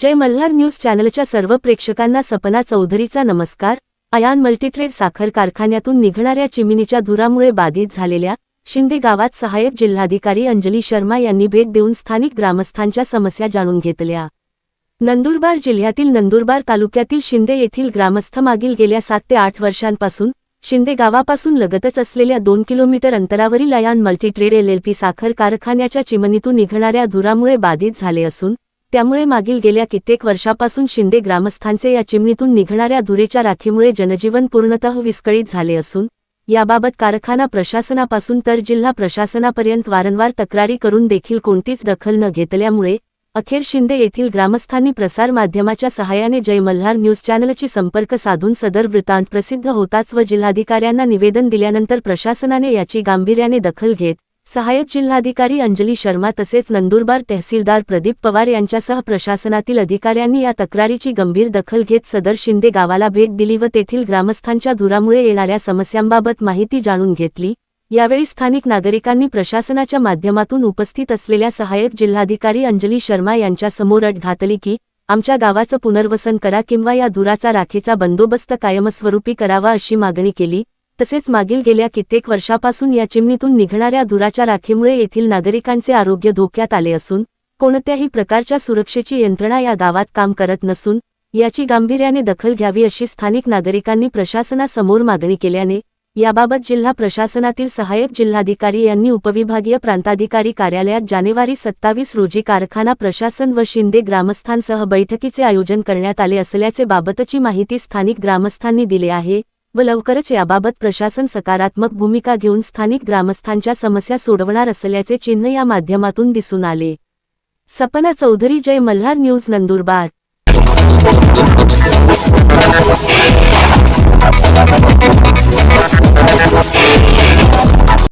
जय Malhar news चॅनलच्या सर्व प्रेक्षकांना सपना चौधरीचा नमस्कार। अयान मल्टीट्रेड साखर कारखान्यातून निघणाऱ्या चिमणीच्या धुरामुळे बाधित झालेल्या शिंदे गावात सहाय्यक जिल्हाधिकारी अंजली शर्मा यांनी भेट देऊन स्थानिक ग्रामस्थांच्या समस्या जाणून घेतल्या। नंदुरबार जिल्ह्यातील नंदुरबार तालुक्यातील शिंदे येथील ग्रामस्थ मागील गेल्या 7 ते 8 वर्षांपासून शिंदे गावापासून लगतच असलेल्या 2 किलोमीटर अंतरावरील अयान मल्टीट्रेड LLP साखर कारखान्याच्या चिमणीतून निघणाऱ्या धुरामुळे बाधित झाले असून त्यामुळे मागील गेल्या कित्येक वर्षापासून शिंदे ग्रामस्थांचे या चिमणीतून निघणाऱ्या धुरेच्या राखीमुळे जनजीवन पूर्णतः विस्कळीत झाले असून याबाबत कारखाना प्रशासनापासून तर जिल्हा प्रशासनापर्यंत वारंवार तक्रारी करून देखील कोणतीच दखल न घेतल्यामुळे अखेर शिंदे येथील ग्रामस्थांनी प्रसार माध्यमाच्या सहाय्याने जय मल्हार न्यूज चॅनलची संपर्क साधून सदर वृत्तांत प्रसिद्ध होताच व जिल्हाधिकाऱ्यांना निवेदन दिल्यानंतर प्रशासनाने याची गांभीर्याने दखल घेत सहाय्यक जिल्हाधिकारी अंजली शर्मा तसेच नंदुरबार तहसीलदार प्रदीप पवार यांच्यासह प्रशासनातील अधिकाऱ्यांनी या तक्रारीची गंभीर दखल घेत सदर शिंदे गावाला भेट दिली व तेथील ग्रामस्थांच्या धुरामुळे येणाऱ्या समस्यांबाबत माहिती जाणून घेतली। यावेळी स्थानिक नागरिकांनी प्रशासनाच्या माध्यमातून उपस्थित असलेल्या सहाय्यक जिल्हाधिकारी अंजली शर्मा यांच्या समोर अट घातली की आमच्या गावाचं पुनर्वसन करा किंवा या धुराचा राखेचा बंदोबस्त कायमस्वरूपी करावा अशी मागणी केली। तसेच मागील गेल्या कित्येक वर्षापासून या चिमणीतून निघणाऱ्या धुराच्या राखेमुळे येथील नागरिकांचे आरोग्य धोक्यात आले असून कोणत्याही प्रकारच्या सुरक्षेची यंत्रणा या गावात काम करत नसून याची गांभीर्याने दखल घ्यावी अशी स्थानिक नागरिकांनी प्रशासनासमोर मागणी केल्याने याबाबत जिल्हा प्रशासनातील सहाय्यक जिल्हाधिकारी यांनी उपविभागीय प्रांताधिकारी कार्यालयात जानेवारी 27 रोजी कारखाना प्रशासन व शिंदे ग्रामस्थांसह बैठकीचे आयोजन करण्यात आले असल्याचे बाबतची माहिती स्थानिक ग्रामस्थांनी दिली आहे व लवकरच याबाबत प्रशासन सकारात्मक भूमिका घेऊन स्थानिक ग्रामस्थांच्या समस्या सोडवणार असल्याचे चिन्ह या माध्यमातून दिसून आले। सपना चौधरी, जय मल्हार न्यूज, नंदुरबार।